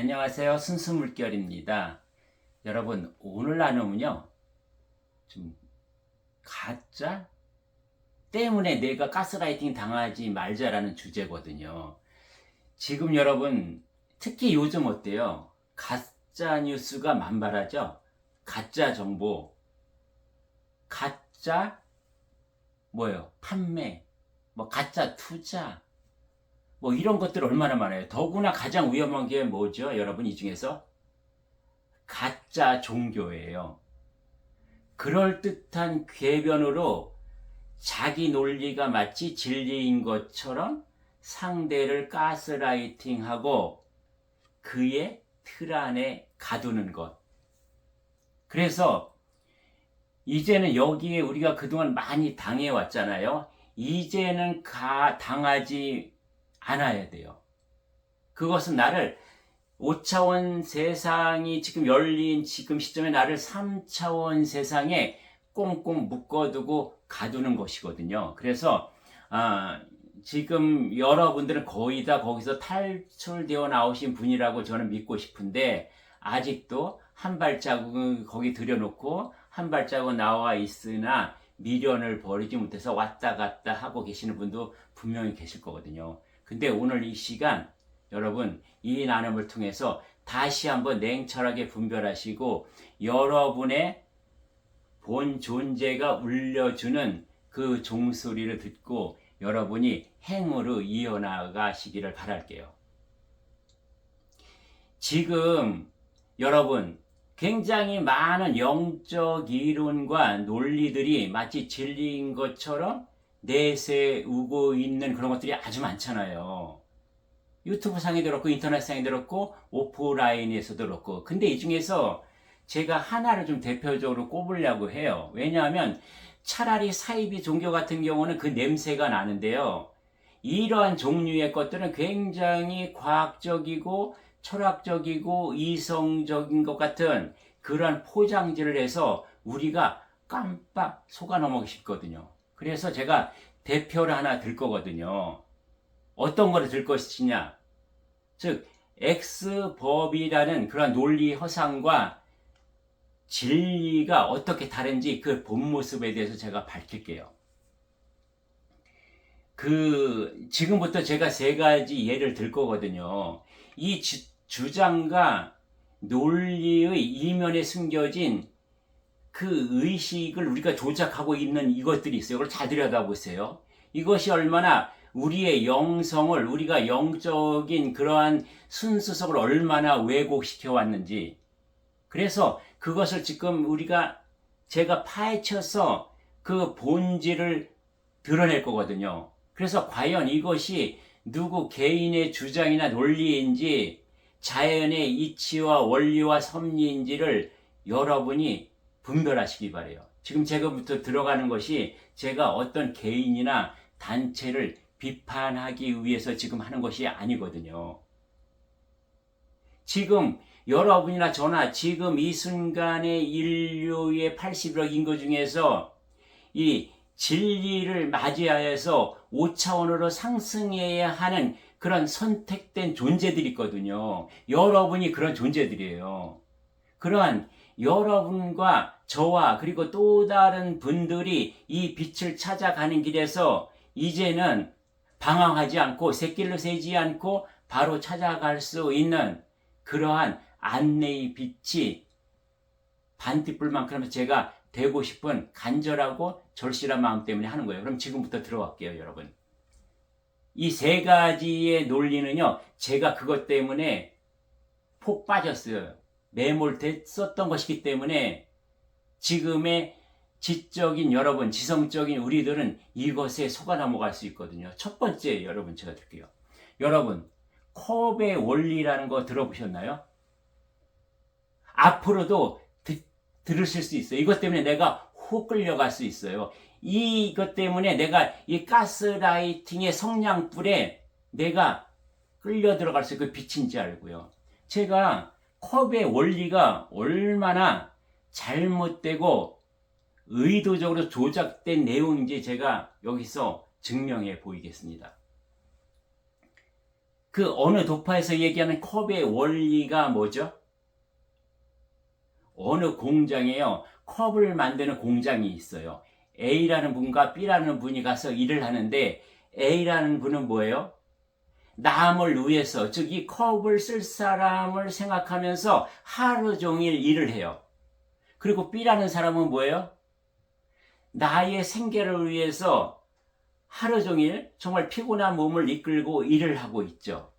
안녕하세요. 순수물결입니다. 여러분, 오늘 나눔은요, 좀 가짜 때문에 내가 가스라이팅 당하지 말자라는 주제거든요. 지금 여러분, 특히 요즘 어때요? 가짜 뉴스가 만발하죠? 가짜 정보, 가짜 판매, 가짜 투자, 이런 것들 얼마나 많아요. 더구나 가장 위험한 게 뭐죠? 여러분, 이 중에서 가짜 종교예요. 그럴듯한 궤변으로 자기 논리가 마치 진리인 것처럼 상대를 가스라이팅하고 그의 틀 안에 가두는 것. 그래서 이제는 여기에 우리가 그동안 많이 당해왔잖아요. 이제는 당하지 않아야 돼요. 그것은 나를 5차원 세상이 지금 열린 지금 시점에 나를 3차원 세상에 꽁꽁 묶어두고 가두는 것이거든요. 그래서 지금 여러분들은 거의 다 거기서 탈출되어 나오신 분이라고 저는 믿고 싶은데 아직도 한 발자국은 거기 들여놓고 한 발자국 나와 있으나 미련을 버리지 못해서 왔다 갔다 하고 계시는 분도 분명히 계실 거거든요. 근데 오늘 이 시간 여러분 이 나눔을 통해서 다시 한번 냉철하게 분별하시고 여러분의 본 존재가 울려주는 그 종소리를 듣고 여러분이 행으로 이어나가시기를 바랄게요. 지금 여러분 굉장히 많은 영적 이론과 논리들이 마치 진리인 것처럼 내세우고 있는 그런 것들이 아주 많잖아요. 유튜브 상에도 그렇고 인터넷 상에도 그렇고 오프라인에서도 그렇고. 근데 이 중에서 제가 하나를 좀 대표적으로 꼽으려고 해요. 왜냐하면 차라리 사이비 종교 같은 경우는 그 냄새가 나는데요. 이러한 종류의 것들은 굉장히 과학적이고 철학적이고 이성적인 것 같은 그러한 포장지를 해서 우리가 깜빡 속아 넘어가기 쉽거든요. 그래서 제가 대표를 하나 들 거거든요. 어떤 거를 들 것이냐. 즉, X법이라는 그런 논리 허상과 진리가 어떻게 다른지 그 본 모습에 대해서 제가 밝힐게요. 지금부터 제가 세 가지 예를 들 거거든요. 이 주장과 논리의 이면에 숨겨진 그 의식을 우리가 조작하고 있는 이것들이 있어요. 그걸 잘 들여다보세요. 이것이 얼마나 우리의 영성을, 우리가 영적인 그러한 순수성을 얼마나 왜곡시켜 왔는지. 그래서 그것을 지금 제가 파헤쳐서 그 본질을 드러낼 거거든요. 그래서 과연 이것이 누구 개인의 주장이나 논리인지 자연의 이치와 원리와 섭리인지를 여러분이 분별하시기 바래요. 지금 제가부터 들어가는 것이 제가 어떤 개인이나 단체를 비판하기 위해서 지금 하는 것이 아니거든요. 지금 여러분이나 저나 지금 이 순간의 인류의 80억 인구 중에서 이 진리를 맞이하여서 5차원으로 상승해야 하는 그런 선택된 존재들이 있거든요. 여러분이 그런 존재들이에요. 그러한 여러분과 저와 그리고 또 다른 분들이 이 빛을 찾아가는 길에서 이제는 방황하지 않고 새길로 새지 않고 바로 찾아갈 수 있는 그러한 안내의 빛이 반딧불만큼 제가 되고 싶은 간절하고 절실한 마음 때문에 하는 거예요. 그럼 지금부터 들어갈게요, 여러분. 이 세 가지의 논리는요, 제가 그것 때문에 폭 빠졌어요. 매몰됐었던 것이기 때문에 지금의 지적인 여러분, 지성적인 우리들은 이것에 속아 넘어갈 수 있거든요. 첫 번째, 여러분, 제가 드릴게요. 여러분, 컵의 원리라는 거 들어보셨나요? 앞으로도 들으실 수 있어요. 이것 때문에 내가 훅 끌려갈 수 있어요. 이것 때문에 내가 이 가스라이팅의 성냥불에 내가 끌려 들어갈 수 있고 그 빛인지 알고요. 제가 컵의 원리가 얼마나 잘못되고 의도적으로 조작된 내용인지 제가 여기서 증명해 보이겠습니다. 그 어느 도파에서 얘기하는 컵의 원리가 뭐죠? 어느 공장에요, 컵을 만드는 공장이 있어요. A라는 분과 B라는 분이 가서 일을 하는데, A라는 분은 뭐예요? 남을 위해서, 즉 이 컵을 쓸 사람을 생각하면서 하루 종일 일을 해요. 그리고 B라는 사람은 뭐예요? 나의 생계를 위해서 하루 종일 정말 피곤한 몸을 이끌고 일을 하고 있죠.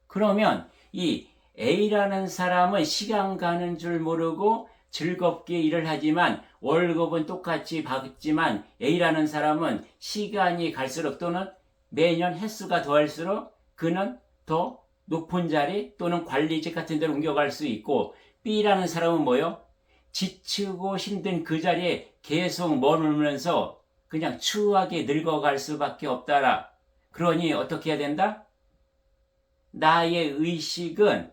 그러면 이 A라는 사람은 시간 가는 줄 모르고 즐겁게 일을 하지만 월급은 똑같이 받지만, A라는 사람은 시간이 갈수록 또는 매년 횟수가 더할수록 그는 더 높은 자리 또는 관리직 같은 데로 옮겨갈 수 있고, B라는 사람은 뭐요? 지치고 힘든 그 자리에 계속 머물면서 그냥 추하게 늙어갈 수밖에 없다라. 그러니 어떻게 해야 된다? 나의 의식은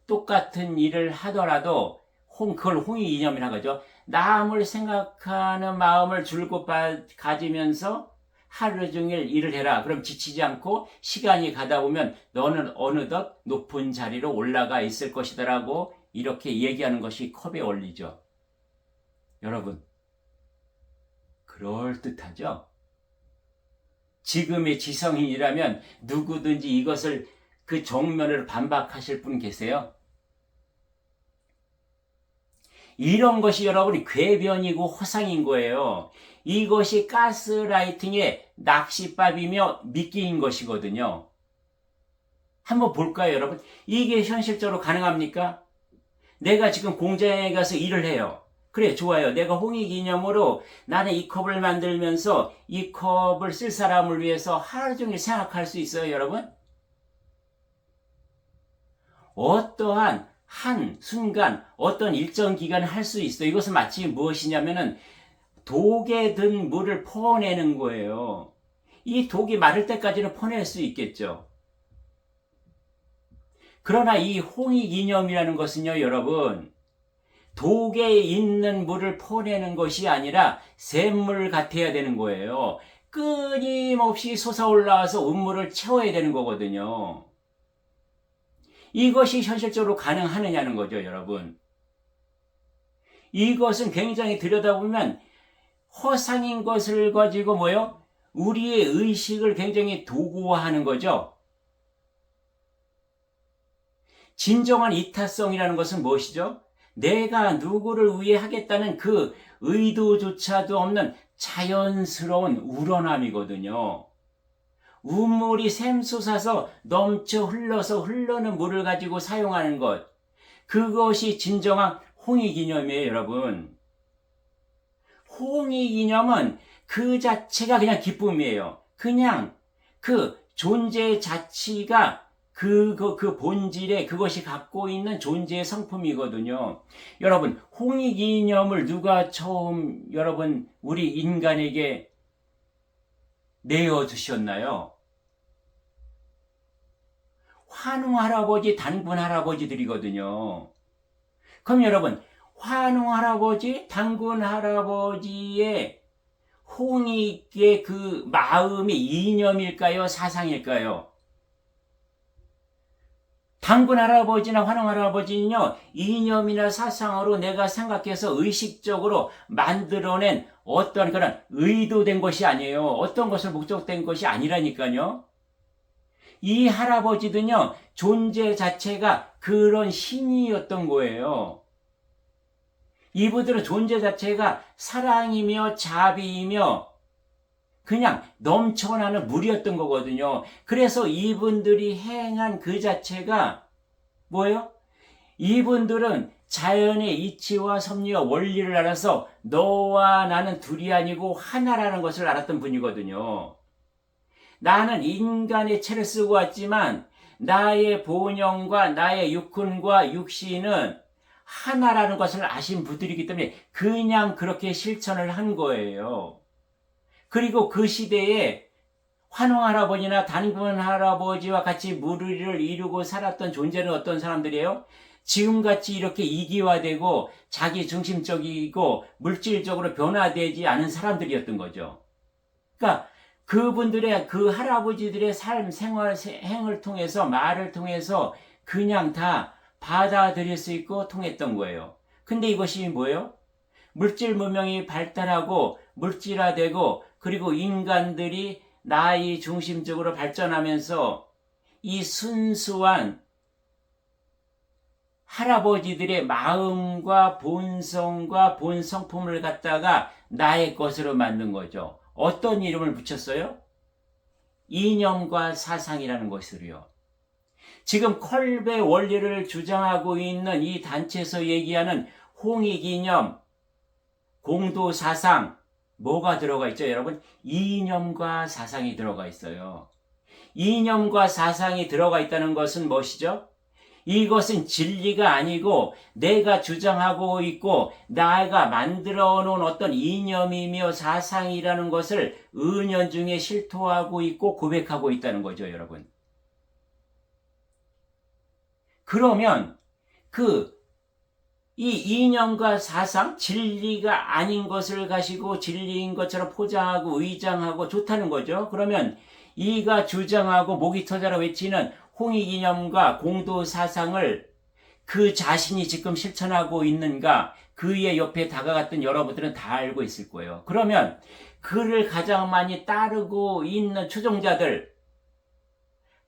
똑같은 일을 하더라도 그걸 홍익 이념이라고 하죠. 남을 생각하는 마음을 줄곧 가지면서 하루 종일 일을 해라. 그럼 지치지 않고 시간이 가다 보면 너는 어느덧 높은 자리로 올라가 있을 것이다라고 이렇게 얘기하는 것이 컵의 원리죠. 여러분, 그럴듯하죠? 지금의 지성인이라면 누구든지 이것을 그 정면을 반박하실 분 계세요? 이런 것이 여러분이 궤변이고 허상인 거예요. 이것이 가스라이팅의 낚싯밥이며 미끼인 것이거든요. 한번 볼까요, 여러분? 이게 현실적으로 가능합니까? 내가 지금 공장에 가서 일을 해요. 그래, 좋아요. 내가 홍익 기념으로 나는 이 컵을 만들면서 이 컵을 쓸 사람을 위해서 하루 종일 생각할 수 있어요, 여러분? 어떠한 한 순간 어떤 일정 기간을 할 수 있어요. 이것은 마치 무엇이냐면은 독에 든 물을 퍼내는 거예요. 이 독이 마를 때까지는 퍼낼 수 있겠죠. 그러나 이 홍익 이념이라는 것은요, 여러분, 독에 있는 물을 퍼내는 것이 아니라 샘물 같아야 되는 거예요. 끊임없이 솟아올라와서 음물을 채워야 되는 거거든요. 이것이 현실적으로 가능하느냐는 거죠, 여러분. 이것은 굉장히 들여다보면 허상인 것을 가지고 뭐요? 우리의 의식을 굉장히 도구화하는 거죠. 진정한 이타성이라는 것은 무엇이죠? 내가 누구를 위해 하겠다는 그 의도조차도 없는 자연스러운 우러남이거든요. 우물이 샘솟아서 넘쳐 흘러서 흐르는 물을 가지고 사용하는 것, 그것이 진정한 홍익 이념이에요, 여러분. 홍익 이념은 그 자체가 그냥 기쁨이에요. 그냥 그 존재 자체가 그 본질에 그것이 갖고 있는 존재의 성품이거든요. 여러분, 홍익 이념을 누가 처음 여러분 우리 인간에게 내어주셨나요? 환웅할아버지, 단군할아버지들이거든요. 그럼 여러분, 환웅할아버지, 단군할아버지의 홍익의 그 마음이 이념일까요? 사상일까요? 단군할아버지나 환웅할아버지는요, 이념이나 사상으로 내가 생각해서 의식적으로 만들어낸 어떤 그런 의도된 것이 아니에요. 어떤 것을 목적된 것이 아니라니까요. 이 할아버지들은요, 존재 자체가 그런 신이었던 거예요. 이분들은 존재 자체가 사랑이며 자비이며 그냥 넘쳐나는 물이었던 거거든요. 그래서 이분들이 행한 그 자체가 뭐예요? 이분들은 자연의 이치와 섭리와 원리를 알아서 너와 나는 둘이 아니고 하나라는 것을 알았던 분이거든요. 나는 인간의 체를 쓰고 왔지만 나의 본영과 나의 육훈과 육신은 하나라는 것을 아신 분들이기 때문에 그냥 그렇게 실천을 한 거예요. 그리고 그 시대에 환웅할아버지나 단군할아버지와 같이 무리를 이루고 살았던 존재는 어떤 사람들이에요? 지금같이 이렇게 이기화되고 자기 중심적이고 물질적으로 변화되지 않은 사람들이었던 거죠. 그러니까 그분들의 그 할아버지들의 삶, 생활, 행을 통해서 말을 통해서 그냥 다 받아들일 수 있고 통했던 거예요. 근데 이것이 뭐예요? 물질 문명이 발달하고 물질화되고 그리고 인간들이 나의 중심적으로 발전하면서 이 순수한 할아버지들의 마음과 본성과 본성품을 갖다가 나의 것으로 만든 거죠. 어떤 이름을 붙였어요? 이념과 사상이라는 것으로요. 지금 kolbe 원리를 주장하고 있는 이 단체에서 얘기하는 홍익이념, 공도사상, 뭐가 들어가 있죠, 여러분? 이념과 사상이 들어가 있어요. 이념과 사상이 들어가 있다는 것은 무엇이죠? 이것은 진리가 아니고 내가 주장하고 있고 나가 만들어 놓은 어떤 이념이며 사상이라는 것을 은연중에 실토하고 있고 고백하고 있다는 거죠, 여러분. 그러면 이 이념과 사상, 진리가 아닌 것을 가지고 진리인 것처럼 포장하고 의장하고 좋다는 거죠. 그러면 이가 주장하고 목이 터져라 외치는 홍익이념과 공도사상을 그 자신이 지금 실천하고 있는가, 그의 옆에 다가갔던 여러분들은 다 알고 있을 거예요. 그러면 그를 가장 많이 따르고 있는 추종자들,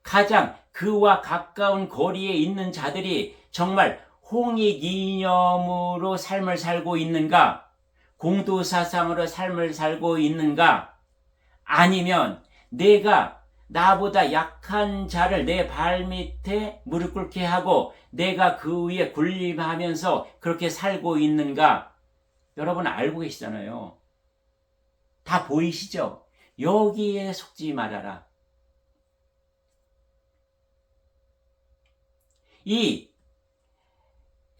가장 그와 가까운 거리에 있는 자들이 정말 홍익이념으로 삶을 살고 있는가, 공도사상으로 삶을 살고 있는가, 아니면 내가 나보다 약한 자를 내 발밑에 무릎 꿇게 하고 내가 그 위에 군림하면서 그렇게 살고 있는가? 여러분 알고 계시잖아요. 다 보이시죠? 여기에 속지 말아라. 이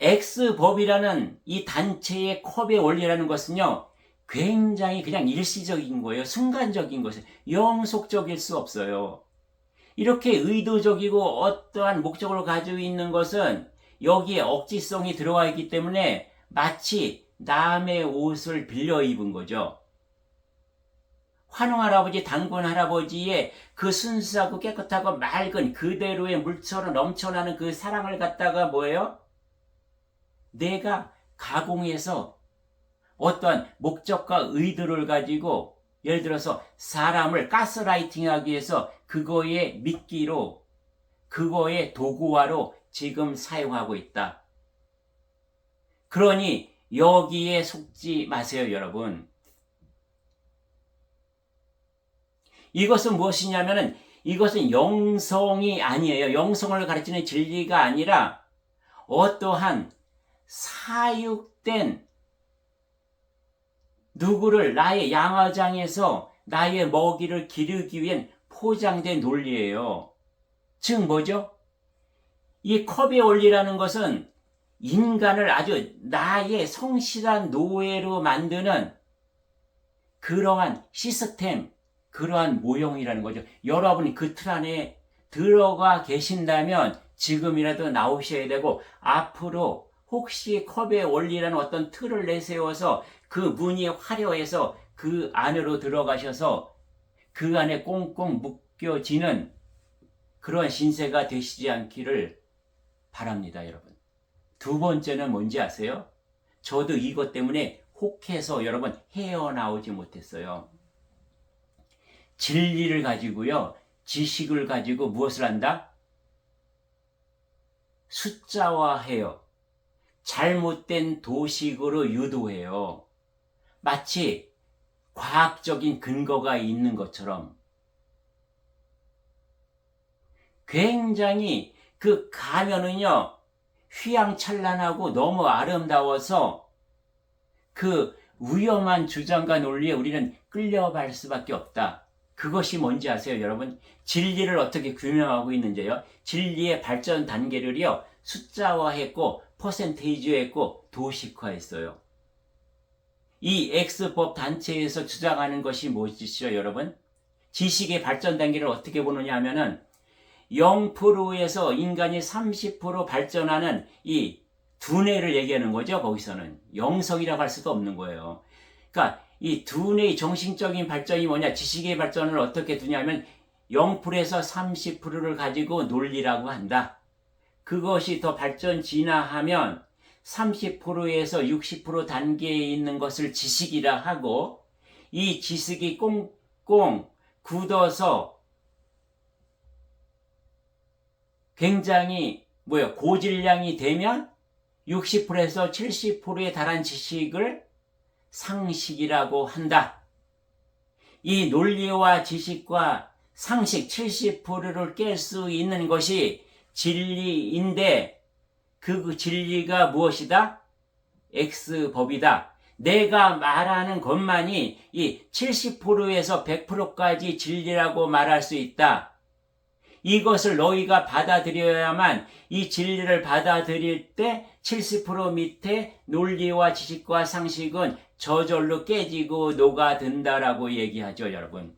X법이라는 이 단체의 컵의 원리라는 것은요, 굉장히 그냥 일시적인 거예요. 순간적인 것이에요. 영속적일 수 없어요. 이렇게 의도적이고 어떠한 목적을 가지고 있는 것은 여기에 억지성이 들어와 있기 때문에 마치 남의 옷을 빌려 입은 거죠. 환웅할아버지, 단군할아버지의 그 순수하고 깨끗하고 맑은 그대로의 물처럼 넘쳐나는 그 사랑을 갖다가 뭐예요? 내가 가공해서 어떠한 목적과 의도를 가지고 예를 들어서 사람을 가스라이팅하기 위해서 그거의 미끼로, 그거의 도구화로 지금 사용하고 있다. 그러니 여기에 속지 마세요, 여러분. 이것은 무엇이냐면은 이것은 영성이 아니에요. 영성을 가르치는 진리가 아니라 어떠한 사육된 누구를 나의 양화장에서 나의 먹이를 기르기 위한 포장된 논리예요. 즉 뭐죠? 이 컵의 원리라는 것은 인간을 아주 나의 성실한 노예로 만드는 그러한 시스템, 그러한 모형이라는 거죠. 여러분이 그 틀 안에 들어가 계신다면 지금이라도 나오셔야 되고, 앞으로 혹시 컵의 원리라는 어떤 틀을 내세워서 그 문이 화려해서 그 안으로 들어가셔서 그 안에 꽁꽁 묶여지는 그런 신세가 되시지 않기를 바랍니다, 여러분. 두 번째는 뭔지 아세요? 저도 이것 때문에 혹해서 여러분 헤어나오지 못했어요. 진리를 가지고요, 지식을 가지고 무엇을 한다? 숫자화해요. 잘못된 도식으로 유도해요. 마치 과학적인 근거가 있는 것처럼. 굉장히 그 가면은요, 휘황찬란하고 너무 아름다워서 그 위험한 주장과 논리에 우리는 끌려갈 수밖에 없다. 그것이 뭔지 아세요, 여러분? 진리를 어떻게 규명하고 있는지요? 진리의 발전 단계를요, 숫자화했고 퍼센테이지화했고 도식화했어요. 이 X법 단체에서 주장하는 것이 무엇이죠, 여러분? 지식의 발전 단계를 어떻게 보느냐 하면은 0%에서 인간이 30% 발전하는 이 두뇌를 얘기하는 거죠. 거기서는 영성이라고 할 수도 없는 거예요. 그러니까 이 두뇌의 정신적인 발전이 뭐냐? 지식의 발전을 어떻게 두냐면 0%에서 30%를 가지고 논리라고 한다. 그것이 더 발전 진화하면 30%에서 60% 단계에 있는 것을 지식이라 하고, 이 지식이 꽁꽁 굳어서 굉장히 고질량이 되면 60%에서 70%에 달한 지식을 상식이라고 한다. 이 논리와 지식과 상식 70%를 깰 수 있는 것이 진리인데, 그 진리가 무엇이다? X법이다. 내가 말하는 것만이 이 70%에서 100%까지 진리라고 말할 수 있다. 이것을 너희가 받아들여야만, 이 진리를 받아들일 때 70% 밑에 논리와 지식과 상식은 저절로 깨지고 녹아든다라고 얘기하죠, 여러분.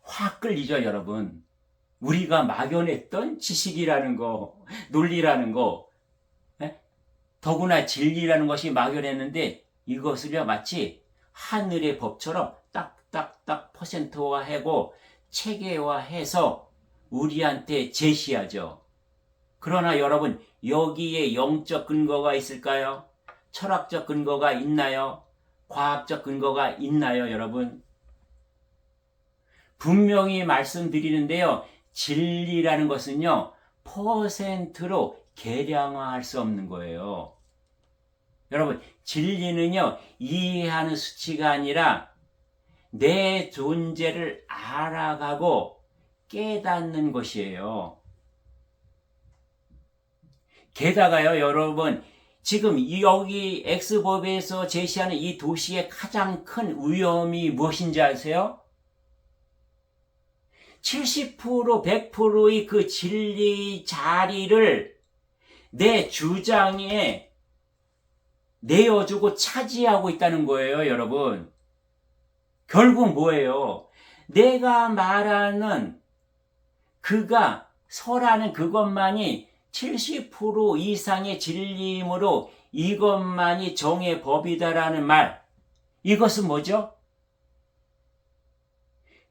확 끌리죠, 여러분. 우리가 막연했던 지식이라는 거, 논리라는 거, 더구나 진리라는 것이 막연했는데, 이것을요 마치 하늘의 법처럼 딱딱딱 퍼센트화하고 체계화해서 우리한테 제시하죠. 그러나 여러분, 여기에 영적 근거가 있을까요? 철학적 근거가 있나요? 과학적 근거가 있나요, 여러분? 분명히 말씀드리는데요, 진리라는 것은요 퍼센트로 계량화할 수 없는 거예요. 여러분, 진리는요 이해하는 수치가 아니라 내 존재를 알아가고 깨닫는 것이에요. 게다가요, 여러분, 지금 여기 X법에서 제시하는 이 도시의 가장 큰 위험이 무엇인지 아세요? 70% 100%의 그 진리 자리를 내 주장에 내어주고 차지하고 있다는 거예요, 여러분. 결국 뭐예요? 내가 말하는 그가 설하는 그것만이 70% 이상의 진리이므로 이것만이 정의 법이다라는 말. 이것은 뭐죠?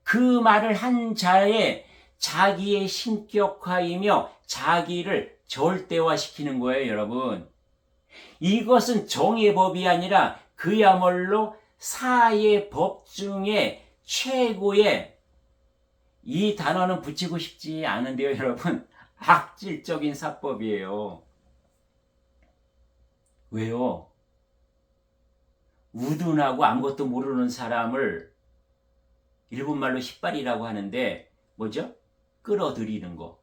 그 말을 한 자의 자기의 신격화이며 자기를 절대화시키는 거예요, 여러분. 이것은 정의 법이 아니라 그야말로 사의 법 중에 최고의, 이 단어는 붙이고 싶지 않은데요, 여러분, 악질적인 사법이에요. 왜요? 우둔하고 아무것도 모르는 사람을 일본말로 시발이라고 하는데, 뭐죠? 끌어들이는 거.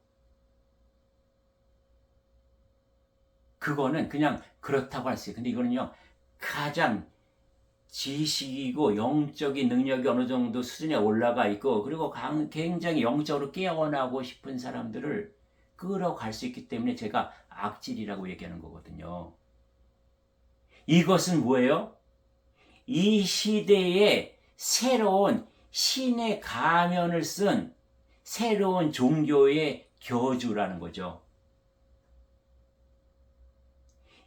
그거는 그냥 그렇다고 할 수 있어요. 근데 이거는요, 가장 지식이고 영적인 능력이 어느 정도 수준에 올라가 있고, 그리고 굉장히 영적으로 깨어나고 싶은 사람들을 끌어갈 수 있기 때문에 제가 악질이라고 얘기하는 거거든요. 이것은 뭐예요? 이 시대에 새로운 신의 가면을 쓴 새로운 종교의 교주라는 거죠.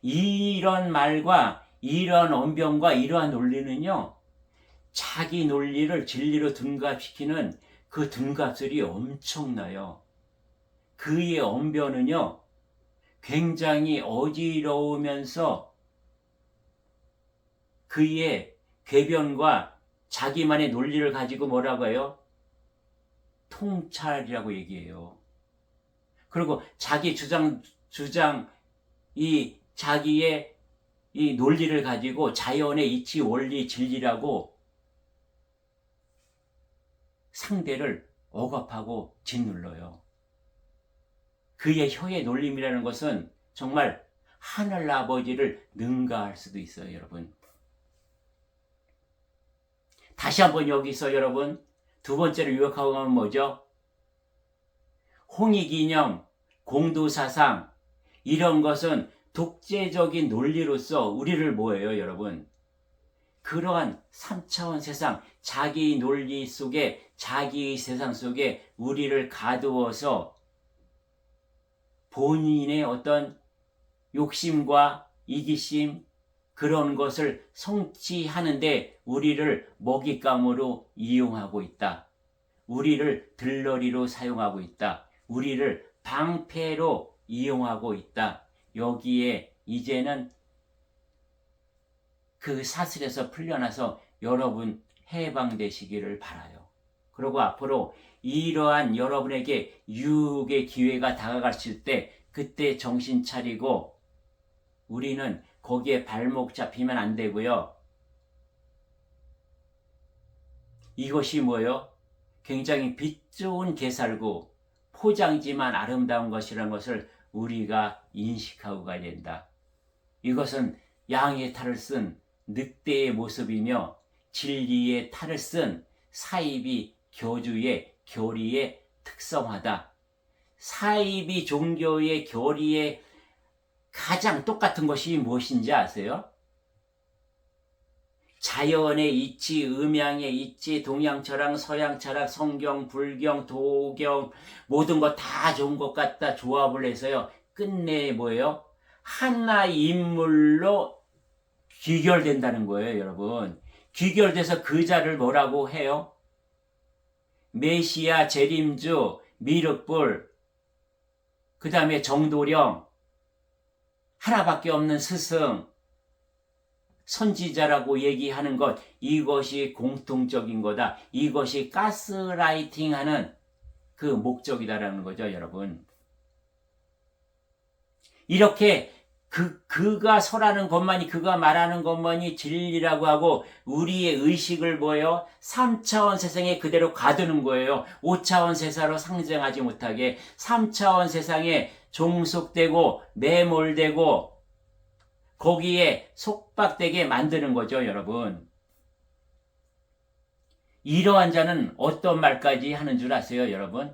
이런 말과 이러한 언변과 이러한 논리는요, 자기 논리를 진리로 둔갑시키는 그 둔갑술이 엄청나요. 그의 언변은요, 굉장히 어지러우면서 그의 궤변과 자기만의 논리를 가지고 뭐라고 해요? 통찰이라고 얘기해요. 그리고 자기 이 자기의 이 논리를 가지고 자연의 이치, 원리, 진리라고 상대를 억압하고 짓눌러요. 그의 혀의 놀림이라는 것은 정말 하늘 아버지를 능가할 수도 있어요, 여러분. 다시 한번 여기서 여러분, 두 번째로 요약하고 가면 뭐죠? 홍익이념, 공도사상, 이런 것은 독재적인 논리로서 우리를 뭐예요, 여러분? 그러한 3차원 세상, 자기 논리 속에, 자기의 세상 속에 우리를 가두어서 본인의 어떤 욕심과 이기심, 그런 것을 성취하는데 우리를 먹잇감으로 이용하고 있다. 우리를 들러리로 사용하고 있다. 우리를 방패로 이용하고 있다. 여기에 이제는 그 사슬에서 풀려나서 여러분 해방되시기를 바라요. 그리고 앞으로 이러한 여러분에게 유혹의 기회가 다가갔을 때 그때 정신 차리고 우리는 거기에 발목 잡히면 안 되고요. 이것이 뭐예요? 굉장히 빛 좋은 게살구, 포장지만 아름다운 것이라는 것을 우리가 인식하고 가야 된다. 이것은 양의 탈을 쓴 늑대의 모습이며 진리의 탈을 쓴 사이비 교주의 교리의 특성화다. 사이비 종교의 교리의 가장 똑같은 것이 무엇인지 아세요? 자연의 이치, 음양의 이치, 동양 철학, 서양 철학, 성경, 불경, 도경 모든 것 다 좋은 것 같다 조합을 해서요. 끝내 뭐예요? 하나의 인물로 귀결된다는 거예요, 여러분. 귀결돼서 그 자를 뭐라고 해요? 메시아, 재림주, 미륵불, 그 다음에 정도령, 하나밖에 없는 스승, 선지자라고 얘기하는 것, 이것이 공통적인 거다. 이것이 가스라이팅하는 그 목적이다라는 거죠, 여러분. 이렇게 그가 설하는 것만이, 그가 말하는 것만이 진리라고 하고 우리의 의식을 뭐예요? 3차원 세상에 그대로 가두는 거예요. 5차원 세상으로 상정하지 못하게 3차원 세상에 종속되고 매몰되고 거기에 속박되게 만드는 거죠, 여러분. 이러한 자는 어떤 말까지 하는 줄 아세요, 여러분?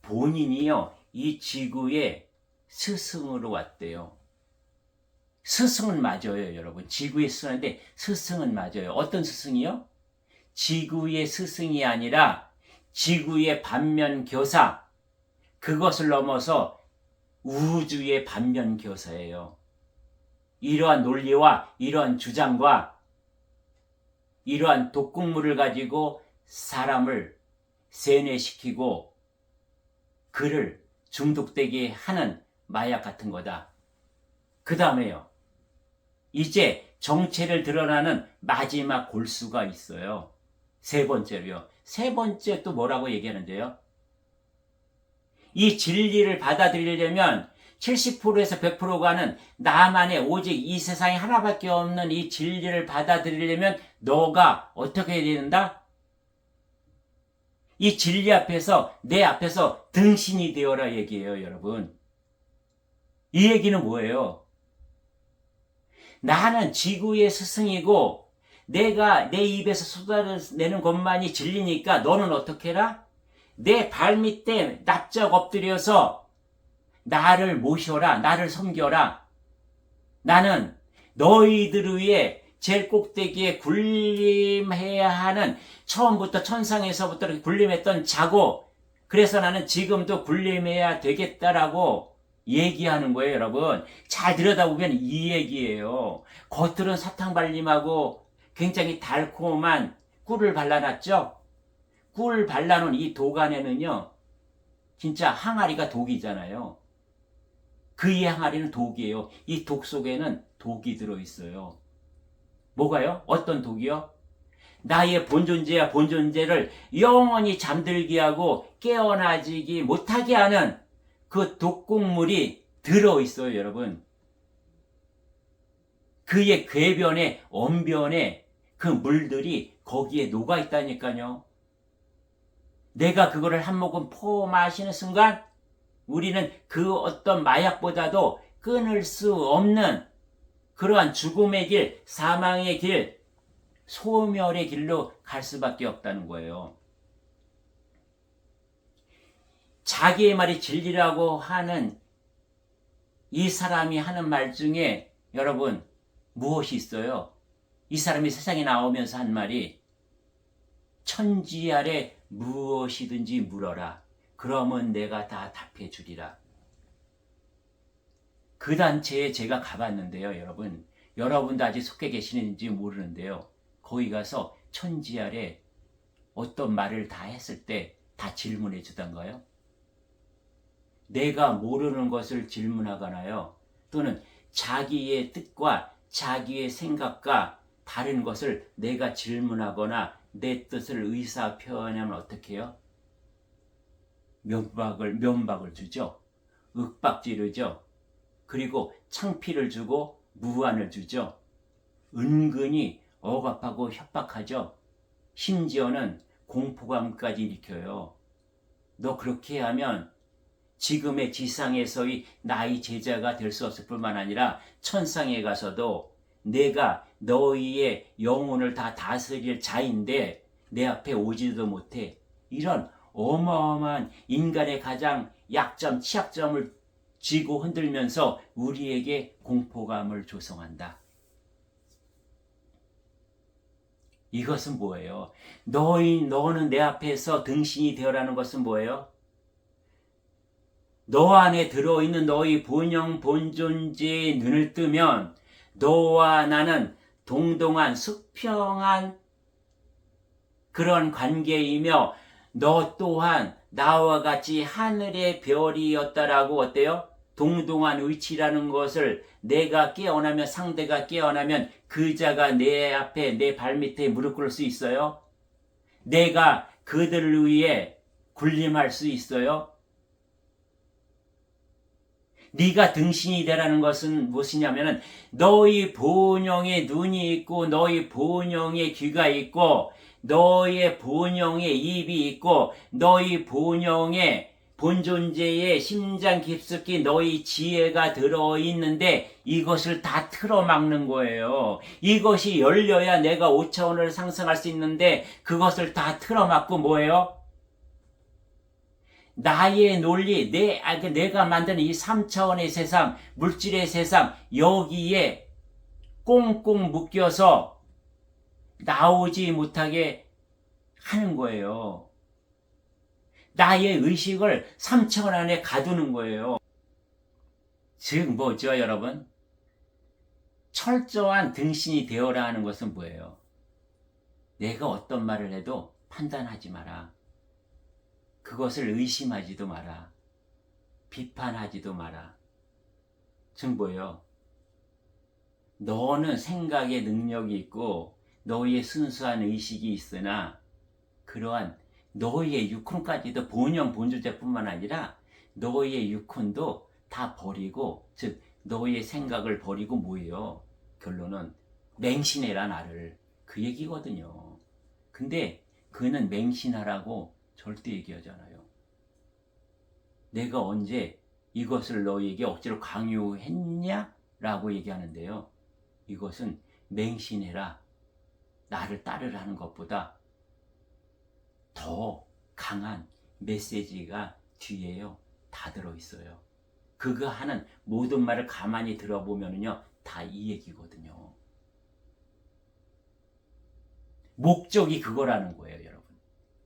본인이요, 이 지구에 스승으로 왔대요. 스승은 맞아요, 여러분. 지구의 스승인데 스승은 맞아요. 어떤 스승이요? 지구의 스승이 아니라 지구의 반면교사. 그것을 넘어서 우주의 반면교사예요. 이러한 논리와 이러한 주장과 이러한 독극물을 가지고 사람을 세뇌시키고 그를 중독되게 하는 마약 같은 거다. 그 다음에요. 이제 정체를 드러나는 마지막 골수가 있어요. 세 번째로요. 세 번째 또 뭐라고 얘기하는데요? 이 진리를 받아들이려면 70%에서 100%가는 나만의 오직 이 세상에 하나밖에 없는 이 진리를 받아들이려면 너가 어떻게 해야 된다? 이 진리 앞에서 내 앞에서 등신이 되어라 얘기해요, 여러분. 이 얘기는 뭐예요? 나는 지구의 스승이고 내가 내 입에서 쏟아내는 것만이 진리니까 너는 어떻게 해라? 내 발밑에 납작 엎드려서 나를 모셔라, 나를 섬겨라. 나는 너희들 위해 제일 꼭대기에 군림해야 하는 처음부터 천상에서부터 군림했던 자고 그래서 나는 지금도 군림해야 되겠다라고 얘기하는 거예요, 여러분. 잘 들여다보면 이 얘기예요. 겉들은 사탕 발림하고 굉장히 달콤한 꿀을 발라놨죠? 꿀 발라놓은 이 독 안에는요, 진짜 항아리가 독이잖아요. 그의 항아리는 독이에요. 이 독 속에는 독이 들어있어요. 뭐가요? 어떤 독이요? 나의 본존재야 본존재를 영원히 잠들게 하고 깨어나지기 못하게 하는 그 독극물이 들어있어요, 여러분. 그의 궤변에 언변에 그 물들이 거기에 녹아있다니까요. 내가 그거를 한 모금 퍼 마시는 순간 우리는 그 어떤 마약보다도 끊을 수 없는 그러한 죽음의 길, 사망의 길, 소멸의 길로 갈 수밖에 없다는 거예요. 자기의 말이 진리라고 하는 이 사람이 하는 말 중에 여러분 무엇이 있어요? 이 사람이 세상에 나오면서 한 말이 천지 아래 무엇이든지 물어라. 그러면 내가 다 답해 주리라. 그 단체에 제가 가봤는데요, 여러분. 여러분도 아직 속해 계시는지 모르는데요. 거기 가서 천지 아래 어떤 말을 다 했을 때 다 질문해 주던가요? 내가 모르는 것을 질문하거나요. 또는 자기의 뜻과 자기의 생각과 다른 것을 내가 질문하거나 내 뜻을 의사 표현하면 어떻게 해요? 면박을 주죠. 윽박지르죠. 그리고 창피를 주고 무안을 주죠. 은근히 억압하고 협박하죠. 심지어는 공포감까지 일으켜요. 너 그렇게 하면 지금의 지상에서의 나의 제자가 될 수 없을 뿐만 아니라 천상에 가서도 내가 너희의 영혼을 다 다스릴 자인데 내 앞에 오지도 못해. 이런 어마어마한 인간의 가장 약점, 취약점을 쥐고 흔들면서 우리에게 공포감을 조성한다. 이것은 뭐예요? 너는 내 앞에서 등신이 되어라는 것은 뭐예요? 너 안에 들어있는 너의 본영, 본존재의 눈을 뜨면 너와 나는 동등한 수평한 그런 관계이며 너 또한 나와 같이 하늘의 별이었다라고 어때요? 동등한 위치라는 것을 내가 깨어나면 상대가 깨어나면 그 자가 내 앞에 내 발밑에 무릎 꿇을 수 있어요? 내가 그들을 위해 군림할 수 있어요? 네가 등신이 되라는 것은 무엇이냐면은 너희 본영에 눈이 있고 너희 본영에 귀가 있고 너의 본영에 입이 있고 너희 본영에 본존재의 심장 깊숙이 너희 지혜가 들어있는데 이것을 다 틀어막는 거예요. 이것이 열려야 내가 5차원을 상승할 수 있는데 그것을 다 틀어막고 뭐예요? 나의 논리, 내가 만드는 이 3차원의 세상, 물질의 세상, 여기에 꽁꽁 묶여서 나오지 못하게 하는 거예요. 나의 의식을 3차원 안에 가두는 거예요. 즉 뭐죠, 여러분? 철저한 등신이 되어라 하는 것은 뭐예요? 내가 어떤 말을 해도 판단하지 마라. 그것을 의심하지도 마라. 비판하지도 마라. 즉 뭐예요? 너는 생각의 능력이 있고 너의 순수한 의식이 있으나 그러한 너의 육혼까지도 본영 본주제뿐만 아니라 너의 육혼도 다 버리고 즉 너의 생각을 버리고 뭐예요? 결론은 맹신해라 나를. 그 얘기거든요. 근데 그는 맹신하라고 절대 얘기하잖아요. 내가 언제 이것을 너에게 억지로 강요했냐? 라고 얘기하는데요. 이것은 맹신해라. 나를 따르라는 것보다 더 강한 메시지가 뒤에요. 다 들어있어요. 그가 하는 모든 말을 가만히 들어보면요. 다 이 얘기거든요. 목적이 그거라는 거예요, 여러분.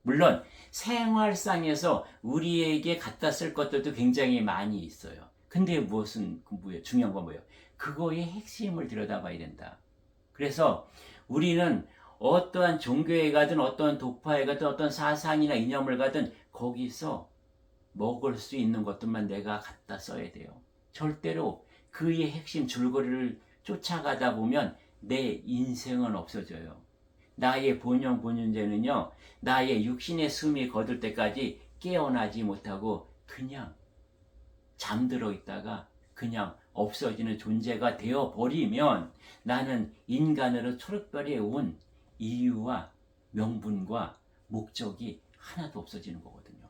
물론 생활상에서 우리에게 갖다 쓸 것들도 굉장히 많이 있어요. 근데 뭐예요? 중요한 건 뭐예요? 그거의 핵심을 들여다봐야 된다. 그래서 우리는 어떠한 종교에 가든 어떠한 도파에 가든 어떤 사상이나 이념을 가든 거기서 먹을 수 있는 것들만 내가 갖다 써야 돼요. 절대로 그의 핵심 줄거리를 쫓아가다 보면 내 인생은 없어져요. 나의 본영 본윤재는요, 나의 육신의 숨이 거둘 때까지 깨어나지 못하고 그냥 잠들어 있다가 그냥 없어지는 존재가 되어버리면 나는 인간으로 초록별에 온 이유와 명분과 목적이 하나도 없어지는 거거든요.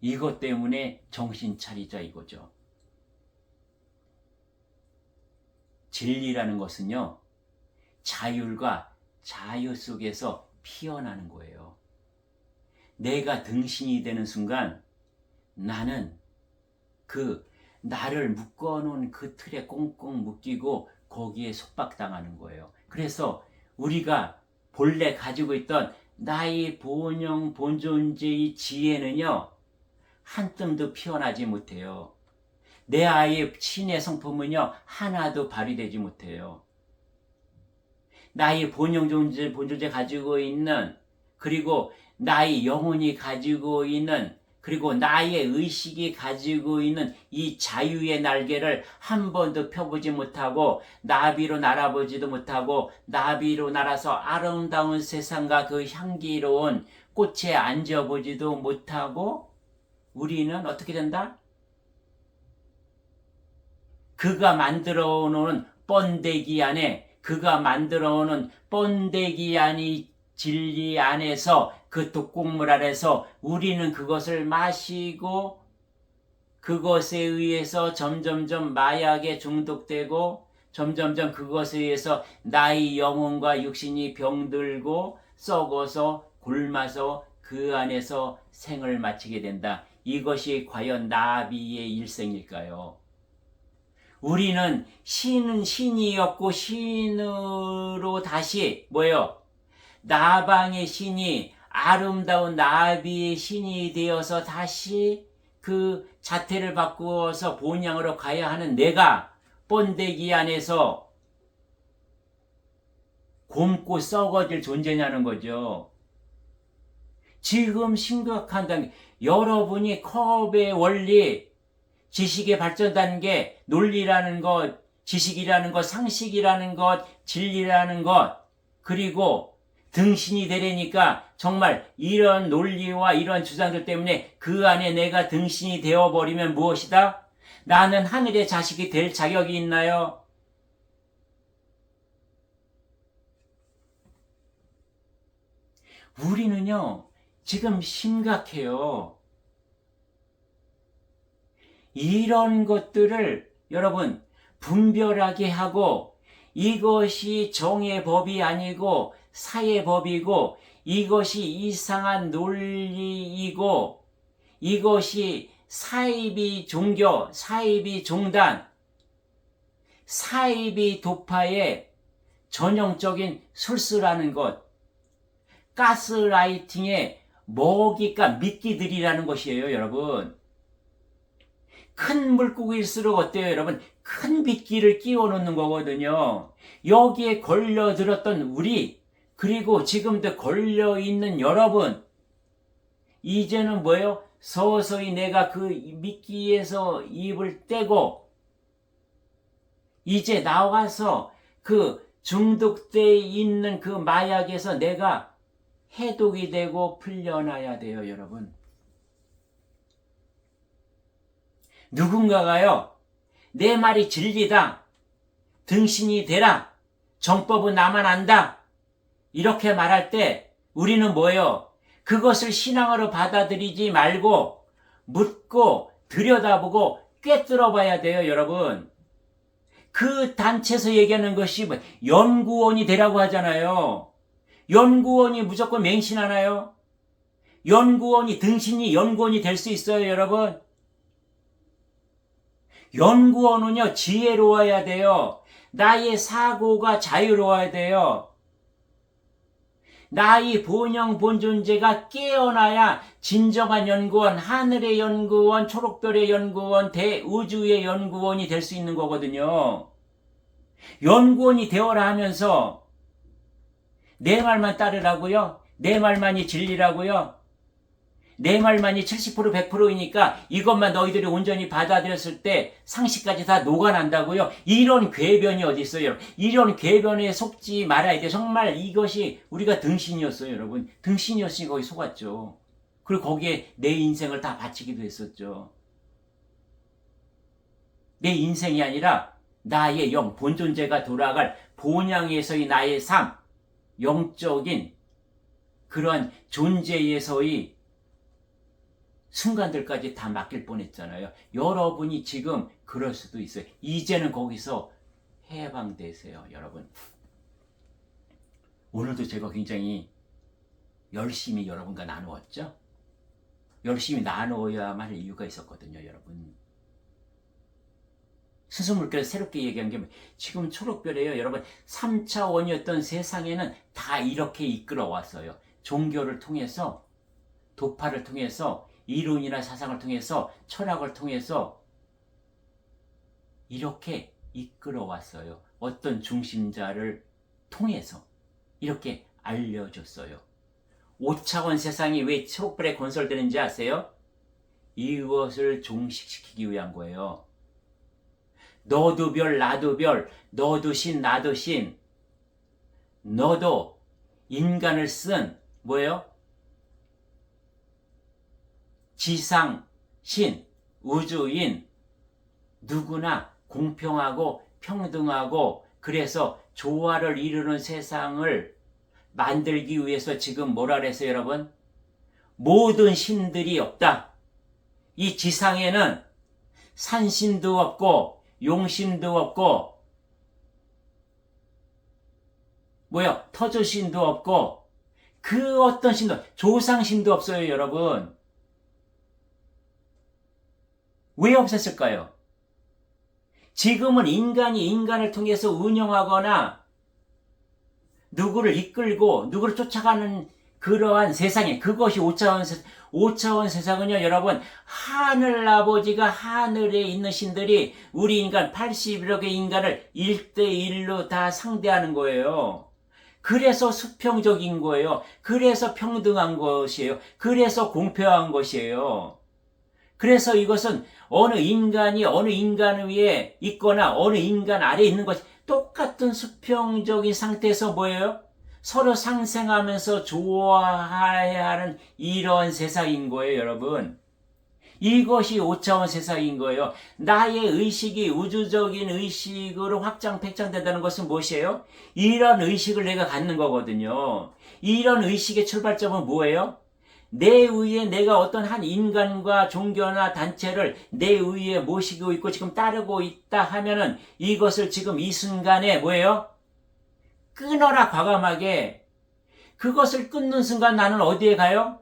이것 때문에 정신 차리자 이거죠. 진리라는 것은요, 자율과 자유 속에서 피어나는 거예요. 내가 등신이 되는 순간 나는 나를 묶어놓은 그 틀에 꽁꽁 묶이고 거기에 속박당하는 거예요. 그래서 우리가 본래 가지고 있던 나의 본영 본존재의 지혜는요, 한 뜸도 피어나지 못해요. 내 아이의 신의 성품은요 하나도 발휘되지 못해요. 나의 본존재 가지고 있는, 그리고 나의 영혼이 가지고 있는, 그리고 나의 의식이 가지고 있는 이 자유의 날개를 한 번도 펴보지 못하고 나비로 날아보지도 못하고 나비로 날아서 아름다운 세상과 그 향기로운 꽃에 앉아보지도 못하고 우리는 어떻게 된다? 그가 만들어 놓은 번데기 안에, 그가 만들어 놓은 번데기 안이 진리 안에서, 그 독곡물 안에서 우리는 그것을 마시고 그것에 의해서 점점점 마약에 중독되고 점점점 그것에 의해서 나의 영혼과 육신이 병들고 썩어서 굶어서 그 안에서 생을 마치게 된다. 이것이 과연 나비의 일생일까요? 우리는 신이었고 신으로 다시 뭐예요? 나방의 신이 아름다운 나비의 신이 되어서 다시 그 자태를 바꾸어서 본향으로 가야 하는 내가 번데기 안에서 곪고 썩어질 존재냐는 거죠. 지금 심각한 단계, 여러분이 컵의 원리, 지식의 발전 단계, 논리라는 것, 지식이라는 것, 상식이라는 것, 진리라는 것, 그리고 등신이 되려니까 정말 이런 논리와 이런 주장들 때문에 그 안에 내가 등신이 되어버리면 무엇이다? 나는 하늘의 자식이 될 자격이 있나요? 우리는요, 지금 심각해요. 이런 것들을 여러분 분별하게 하고, 이것이 정의 법이 아니고 사의 법이고, 이것이 이상한 논리이고, 이것이 사이비 종교, 사이비 종단, 사이비 도파의 전형적인 술수라는 것, 가스라이팅의 먹이가 미끼들이라는 것이에요, 여러분. 큰 물고기일수록 어때요, 여러분? 큰 미끼를 끼워 놓는 거거든요. 여기에 걸려들었던 우리, 그리고 지금도 걸려있는 여러분, 이제는 뭐예요? 서서히 내가 그 미끼에서 입을 떼고 이제 나와서 그 중독돼 있는 그 마약에서 내가 해독이 되고 풀려나야 돼요, 여러분. 누군가가요, 내 말이 진리다, 등신이 되라, 정법은 나만 안다, 이렇게 말할 때 우리는 뭐예요? 그것을 신앙으로 받아들이지 말고 묻고 들여다보고 꿰뚫어 봐야 돼요, 여러분. 그 단체에서 얘기하는 것이 연구원이 되라고 하잖아요. 연구원이 무조건 맹신하나요? 연구원이, 등신이 연구원이 될 수 있어요, 여러분? 연구원은요, 지혜로워야 돼요. 나의 사고가 자유로워야 돼요. 나의 본영 본존재가 깨어나야 진정한 연구원, 하늘의 연구원, 초록별의 연구원, 대우주의 연구원이 될 수 있는 거거든요. 연구원이 되어라 하면서 내 말만 따르라고요? 내 말만이 진리라고요? 내 말만이 70% 100%이니까 이것만 너희들이 온전히 받아들였을 때 상식까지 다 녹아난다고요? 이런 궤변이 어디 있어요? 이런 궤변에 속지 말아야 돼. 정말 이것이 우리가 등신이었어요, 여러분. 등신이었으니 거기 속았죠. 그리고 거기에 내 인생을 다 바치기도 했었죠. 내 인생이 아니라 나의 영, 본존재가 돌아갈 본향에서의 나의 삶, 영적인 그런 존재에서의 순간들까지 다 맡길 뻔했잖아요. 여러분이 지금 그럴 수도 있어요. 이제는 거기서 해방되세요, 여러분. 오늘도 제가 굉장히 열심히 여러분과 나누었죠? 열심히 나누어야만 할 이유가 있었거든요, 여러분. 수수물결에서 새롭게 얘기한 게 지금 초록별이에요, 여러분. 3차원이었던 세상에는 다 이렇게 이끌어왔어요. 종교를 통해서, 도파를 통해서, 이론이나 사상을 통해서, 철학을 통해서 이렇게 이끌어왔어요. 어떤 중심자를 통해서 이렇게 알려줬어요. 5차원 세상이 왜 초록불에 건설되는지 아세요? 이것을 종식시키기 위한 거예요. 너도 별, 나도 별, 너도 신, 나도 신. 너도 인간을 쓴 뭐예요? 지상, 신, 우주인, 누구나 공평하고 평등하고 그래서 조화를 이루는 세상을 만들기 위해서 지금 뭐라 그랬어요, 여러분? 모든 신들이 없다. 이 지상에는 산신도 없고 용신도 없고 터조신도 없고 그 어떤 신도 조상신도 없어요, 여러분. 왜 없었을까요? 지금은 인간이 인간을 통해서 운영하거나 누구를 이끌고 누구를 쫓아가는 그러한 세상에 그것이 5차원 세상은요, 여러분, 하늘 아버지가 하늘에 있는 신들이 우리 인간 81억의 인간을 1대1로 다 상대하는 거예요. 그래서 수평적인 거예요. 그래서 평등한 것이에요. 그래서 공평한 것이에요. 그래서 이것은 어느 인간이 어느 인간 위에 있거나 어느 인간 아래에 있는 것이 똑같은 수평적인 상태에서 뭐예요? 서로 상생하면서 좋아해야 하는 이런 세상인 거예요, 여러분. 이것이 5차원 세상인 거예요. 나의 의식이 우주적인 의식으로 확장, 팽창된다는 것은 무엇이에요? 이런 의식을 내가 갖는 거거든요. 이런 의식의 출발점은 뭐예요? 내 위에 내가 어떤 한 인간과 종교나 단체를 내 위에 모시고 있고 지금 따르고 있다 하면은 이것을 지금 이 순간에 뭐예요? 끊어라, 과감하게. 그것을 끊는 순간 나는 어디에 가요?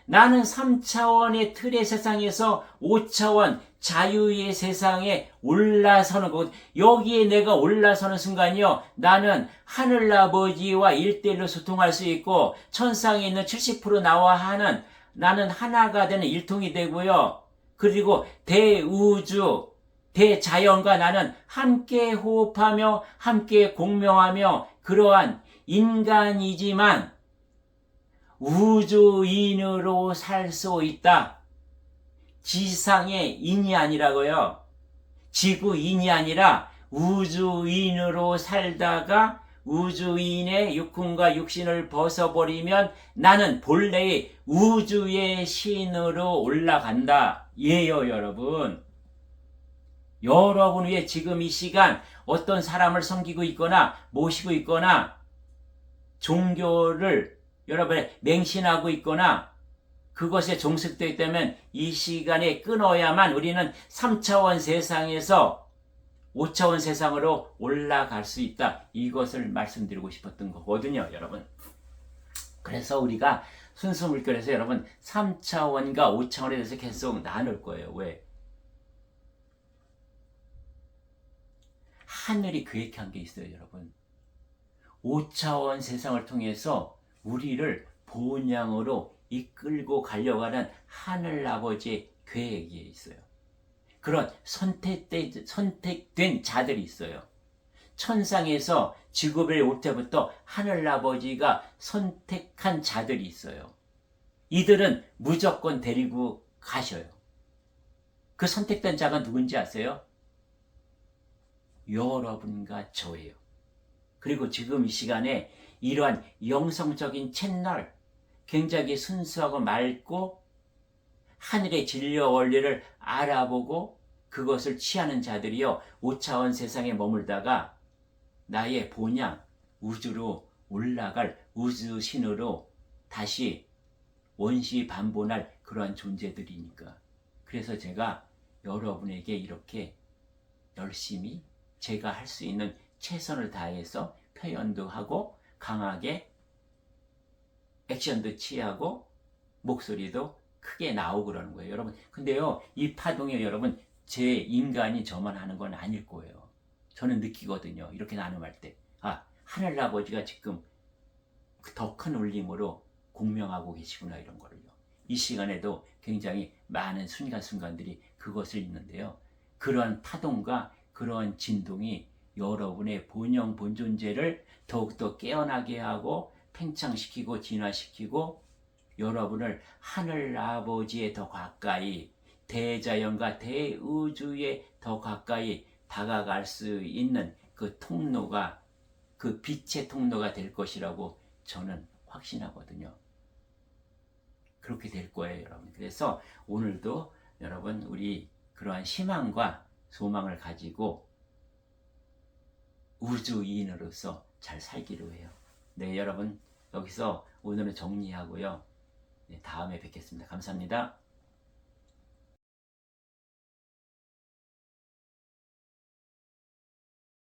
나는 3차원의 틀의 세상에서 5차원 자유의 세상에 올라서는 것. 여기에 내가 올라서는 순간이요, 나는 하늘아버지와 1대1로 소통할 수 있고 천상에 있는 70% 나와 하는 나는 하나가 되는 일통이 되고요. 그리고 대우주 대자연과 나는 함께 호흡하며 함께 공명하며 그러한 인간이지만 우주인으로 살 수 있다. 지상의 인이 아니라고요. 지구인이 아니라 우주인으로 살다가 우주인의 육군과 육신을 벗어버리면 나는 본래의 우주의 신으로 올라간다. 예요, 여러분. 여러분 위에 지금 이 시간 어떤 사람을 섬기고 있거나 모시고 있거나 종교를 여러분의 맹신하고 있거나 그것에 종속되어 있다면 이 시간에 끊어야만 우리는 3차원 세상에서 5차원 세상으로 올라갈 수 있다. 이것을 말씀드리고 싶었던 거거든요, 여러분. 그래서 우리가 순수 물결에서 여러분 3차원과 5차원에 대해서 계속 나눌 거예요. 왜? 하늘이 계획한 게 있어요, 여러분. 5차원 세상을 통해서 우리를 본향으로 이끌고 가려고 하는 하늘 아버지의 계획이 있어요. 그런 선택된 자들이 있어요. 천상에서 지구별에 올 때부터 하늘 아버지가 선택한 자들이 있어요. 이들은 무조건 데리고 가셔요. 그 선택된 자가 누군지 아세요? 여러분과 저예요. 그리고 지금 이 시간에 이러한 영성적인 채널, 굉장히 순수하고 맑고 하늘의 진리와 원리를 알아보고 그것을 취하는 자들이요, 5차원 세상에 머물다가 나의 본향, 우주로 올라갈 우주신으로 다시 원시 반본할 그러한 존재들이니까. 그래서 제가 여러분에게 이렇게 열심히 제가 할 수 있는 최선을 다해서 표현도 하고 강하게 액션도 취하고 목소리도 크게 나오고 그러는 거예요, 여러분. 근데요, 이 파동이 여러분 제 인간이 저만 하는 건 아닐 거예요. 저는 느끼거든요. 이렇게 나눔할 때, 하늘 아버지가 지금 더 큰 울림으로 공명하고 계시구나, 이런 거를요. 이 시간에도 굉장히 많은 순간순간들이 그것을 있는데요. 그러한 파동과 그런 진동이 여러분의 본영 본존재를 더욱더 깨어나게 하고 팽창시키고 진화시키고 여러분을 하늘 아버지에 더 가까이 대자연과 대우주에 더 가까이 다가갈 수 있는 그 통로가 그 빛의 통로가 될 것이라고 저는 확신하거든요. 그렇게 될 거예요, 여러분. 그래서 오늘도 여러분 우리 그러한 희망과 소망을 가지고 우주인으로서 잘 살기로 해요. 네, 여러분 여기서 오늘은 정리하고요. 네, 다음에 뵙겠습니다. 감사합니다.